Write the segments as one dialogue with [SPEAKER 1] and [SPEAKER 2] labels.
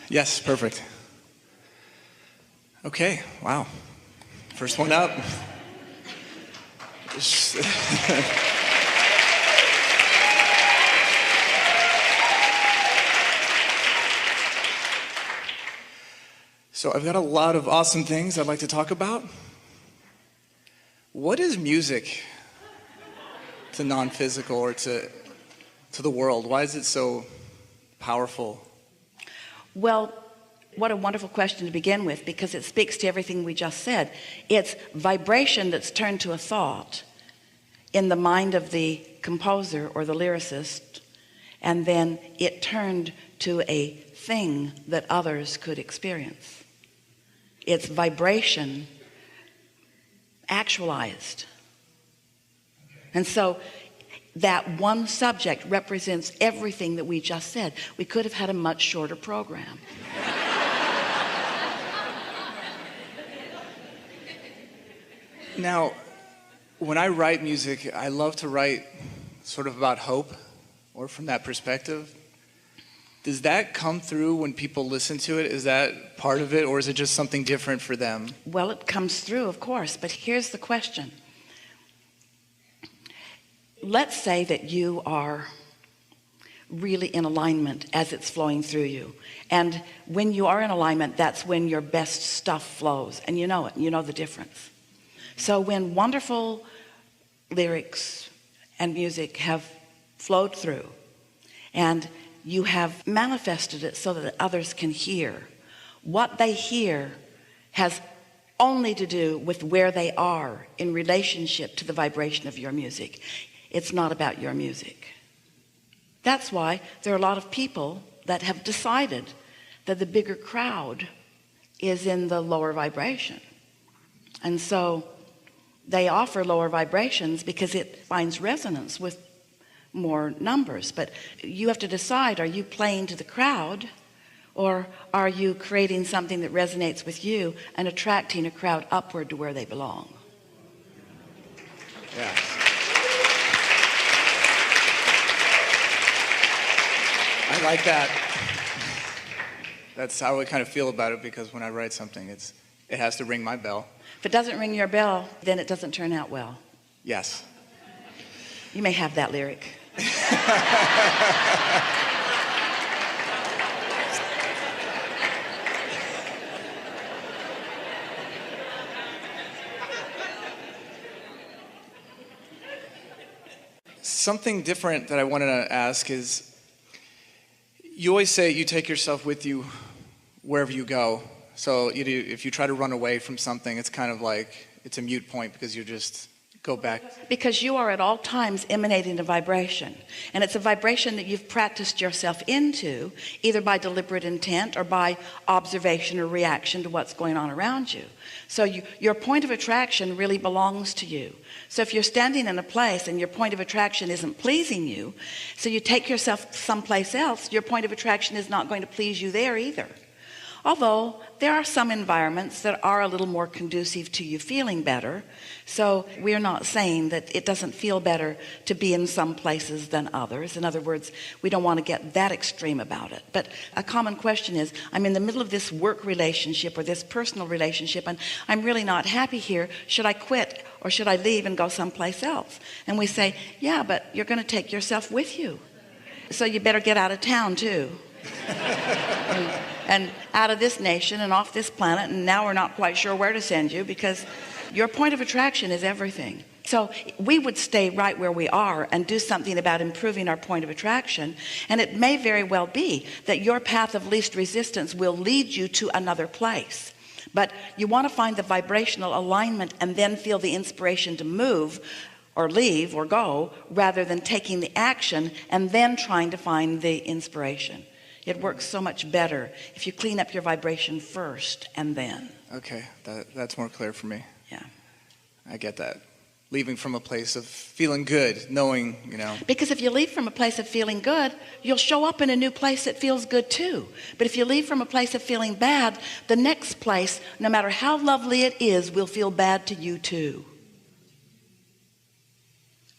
[SPEAKER 1] Yes, perfect. Okay, wow. First one up. So I've got a lot of awesome things I'd like to talk about. What is music to non-physical or to the world? Why is it so powerful?
[SPEAKER 2] Well, what a wonderful question to begin with, because it speaks to everything we just said. It's vibration that's turned to a thought in the mind of the composer or the lyricist, and then it turned to a thing that others could experience. It's vibration actualized. And so that one subject represents everything that we just said. We could have had a much shorter program.
[SPEAKER 1] Now, when I write music, I love to write sort of about hope, or from that perspective. Does that come through when people listen to it? Is that part of it, or is it just something different for them?
[SPEAKER 2] Well, it comes through, of course, but here's the question. Let's say that you are really in alignment as it's flowing through you. And when you are in alignment, that's when your best stuff flows. And you know it, you know the difference. So when wonderful lyrics and music have flowed through, and you have manifested it so that others can hear, what they hear has only to do with where they are in relationship to the vibration of your music. It's not about your music. That's why there are a lot of people that have decided that the bigger crowd is in the lower vibration. And so they offer lower vibrations because it finds resonance with more numbers. But you have to decide, are you playing to the crowd, or are you creating something that resonates with you and attracting a crowd upward to where they belong?
[SPEAKER 1] Yeah. I like that. That's how I kind of feel about it, because when I write something, it has to ring my bell.
[SPEAKER 2] If it doesn't ring your bell, then it doesn't turn out well.
[SPEAKER 1] Yes.
[SPEAKER 2] You may have that lyric.
[SPEAKER 1] Something different that I wanted to ask is, you always say you take yourself with you wherever you go. So if you try to run away from something, it's kind of like it's a mute point, because you just go back.
[SPEAKER 2] Because you are at all times emanating a vibration, and it's a vibration that you've practiced yourself into, either by deliberate intent or by observation or reaction to what's going on around you. So your point of attraction really belongs to you. So if you're standing in a place and your point of attraction isn't pleasing you, so you take yourself someplace else, your point of attraction is not going to please you there either. Although there are some environments that are a little more conducive to you feeling better. So we're not saying that it doesn't feel better to be in some places than others. In other words, we don't want to get that extreme about it. But a common question is, I'm in the middle of this work relationship or this personal relationship, and I'm really not happy here. Should I quit, or should I leave and go someplace else? And we say, yeah, but you're going to take yourself with you. So you better get out of town too. And out of this nation and off this planet, and now we're not quite sure where to send you, because your point of attraction is everything. So we would stay right where we are and do something about improving our point of attraction, and it may very well be that your path of least resistance will lead you to another place. But you want to find the vibrational alignment and then feel the inspiration to move or leave or go, rather than taking the action and then trying to find the inspiration. It works so much better if you clean up your vibration first and then.
[SPEAKER 1] Okay, that's more clear for me.
[SPEAKER 2] Yeah.
[SPEAKER 1] I get that. Leaving from a place of feeling good, knowing,
[SPEAKER 2] Because if you leave from a place of feeling good, you'll show up in a new place that feels good too. But if you leave from a place of feeling bad, the next place, no matter how lovely it is, will feel bad to you too.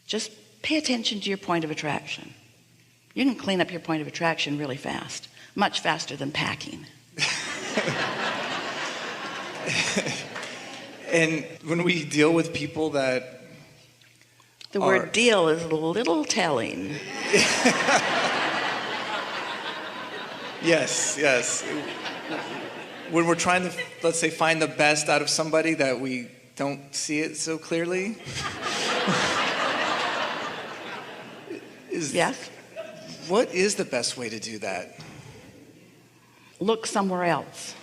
[SPEAKER 2] Just pay attention to your point of attraction. You can clean up your point of attraction really fast, much faster than packing.
[SPEAKER 1] And when we deal with people that
[SPEAKER 2] The word deal is a little telling.
[SPEAKER 1] Yes. When we're trying to, let's say, find the best out of somebody that we don't see it so clearly.
[SPEAKER 2] Yes?
[SPEAKER 1] What is the best way to do that?
[SPEAKER 2] Look somewhere else.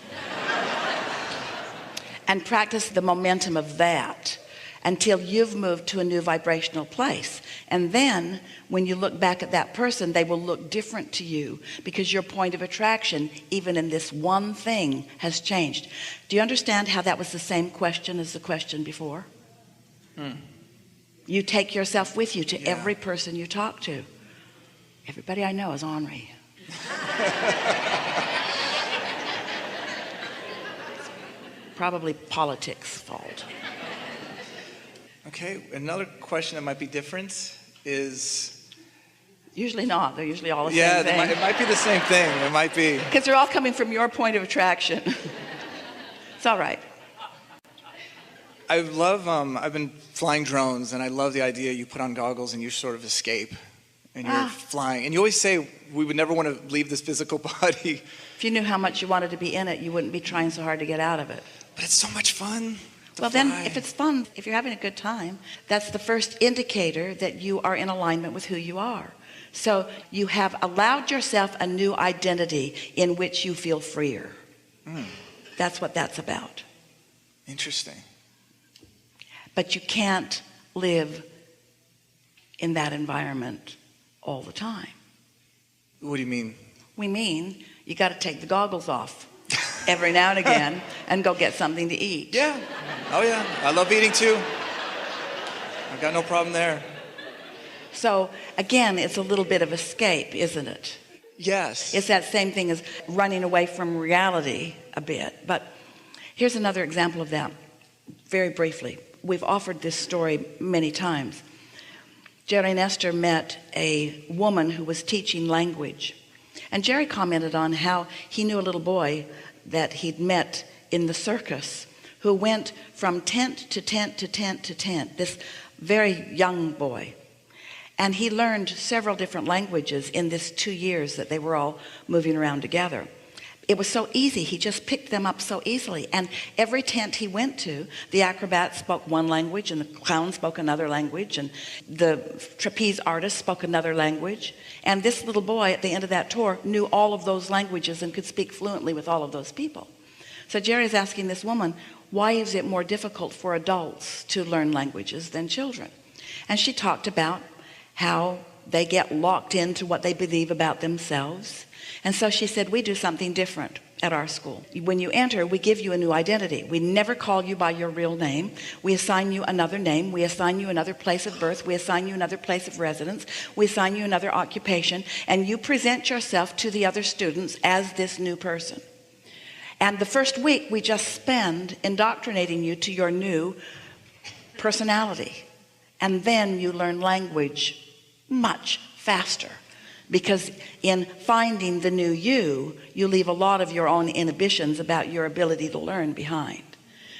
[SPEAKER 2] And practice the momentum of that until you've moved to a new vibrational place. And then when you look back at that person, they will look different to you because your point of attraction, even in this one thing, has changed. Do you understand how that was the same question as the question before? You take yourself with you to every person you talk to. Everybody I know is ornery. Probably politics' fault.
[SPEAKER 1] Okay, another question that might be different is...
[SPEAKER 2] Usually not. They're usually all the same thing.
[SPEAKER 1] Yeah, it might be the same thing. It might be.
[SPEAKER 2] Because they're all coming from your point of attraction. It's all right.
[SPEAKER 1] I love, I've been flying drones, and I love the idea you put on goggles and you sort of escape. And you're flying. And you always say we would never want to leave this physical body.
[SPEAKER 2] If you knew how much you wanted to be in it, you wouldn't be trying so hard to get out of it.
[SPEAKER 1] But it's so much fun.
[SPEAKER 2] Well, then, if it's fun, if you're having a good time, that's the first indicator that you are in alignment with who you are. So you have allowed yourself a new identity in which you feel freer. That's what that's about.
[SPEAKER 1] Interesting.
[SPEAKER 2] But you can't live in that environment all the time.
[SPEAKER 1] What do you mean?
[SPEAKER 2] We mean you got to take the goggles off every now and again and go get something to eat.
[SPEAKER 1] Yeah. Oh, yeah. I love eating too. I've got no problem there.
[SPEAKER 2] So, again, it's a little bit of escape, isn't it?
[SPEAKER 1] Yes.
[SPEAKER 2] It's that same thing as running away from reality a bit. But here's another example of that, very briefly. We've offered this story many times. Jerry and Esther met a woman who was teaching language. And Jerry commented on how he knew a little boy that he'd met in the circus who went from tent to tent to tent to tent, this very young boy. And he learned several different languages in this 2 years that they were all moving around together. It was so easy. He just picked them up so easily. And every tent he went to, the acrobat spoke one language and the clown spoke another language and the trapeze artist spoke another language. And this little boy at the end of that tour knew all of those languages and could speak fluently with all of those people. So Jerry's asking this woman, why is it more difficult for adults to learn languages than children? And she talked about how they get locked into what they believe about themselves. And so she said, we do something different at our school. When you enter, we give you a new identity. We never call you by your real name. We assign you another name. We assign you another place of birth. We assign you another place of residence. We assign you another occupation. And you present yourself to the other students as this new person. And the first week, we just spend indoctrinating you to your new personality. And then you learn language much faster. Because in finding the new you, you leave a lot of your own inhibitions about your ability to learn behind.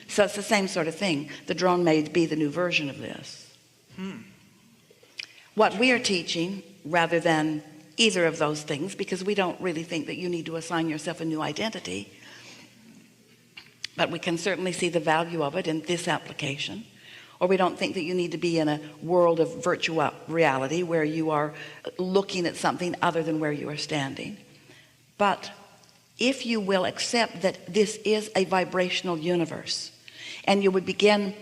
[SPEAKER 2] So it's the same sort of thing. The drone may be the new version of this. What we are teaching, rather than either of those things, because we don't really think that you need to assign yourself a new identity, but we can certainly see the value of it in this application. Or we don't think that you need to be in a world of virtual reality where you are looking at something other than where you are standing. But if you will accept that this is a vibrational universe, and you would begin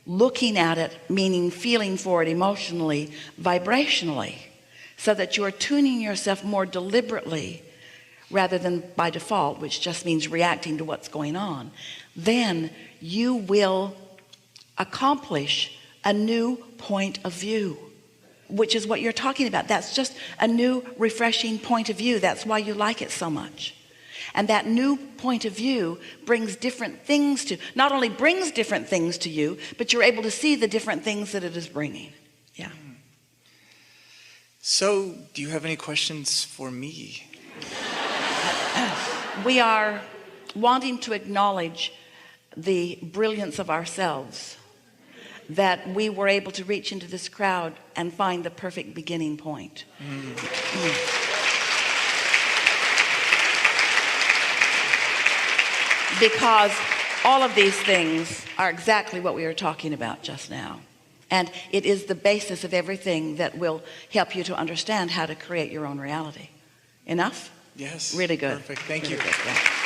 [SPEAKER 2] looking at it, meaning feeling for it emotionally, vibrationally, so that you are tuning yourself more deliberately rather than by default, which just means reacting to what's going on, then you will accomplish a new point of view, which is what you're talking about. That's just a new refreshing point of view. That's why you like it so much. And that new point of view brings different things to, not only brings different things to you, but you're able to see the different things that it is bringing. Yeah.
[SPEAKER 1] So, do you have any questions for me?
[SPEAKER 2] We are wanting to acknowledge the brilliance of ourselves, that we were able to reach into this crowd and find the perfect beginning point. Because all of these things are exactly what we were talking about just now. And it is the basis of everything that will help you to understand how to create your own reality. Enough?
[SPEAKER 1] Yes.
[SPEAKER 2] Really good.
[SPEAKER 1] Perfect. Thank
[SPEAKER 2] Really
[SPEAKER 1] you.
[SPEAKER 2] good, yeah.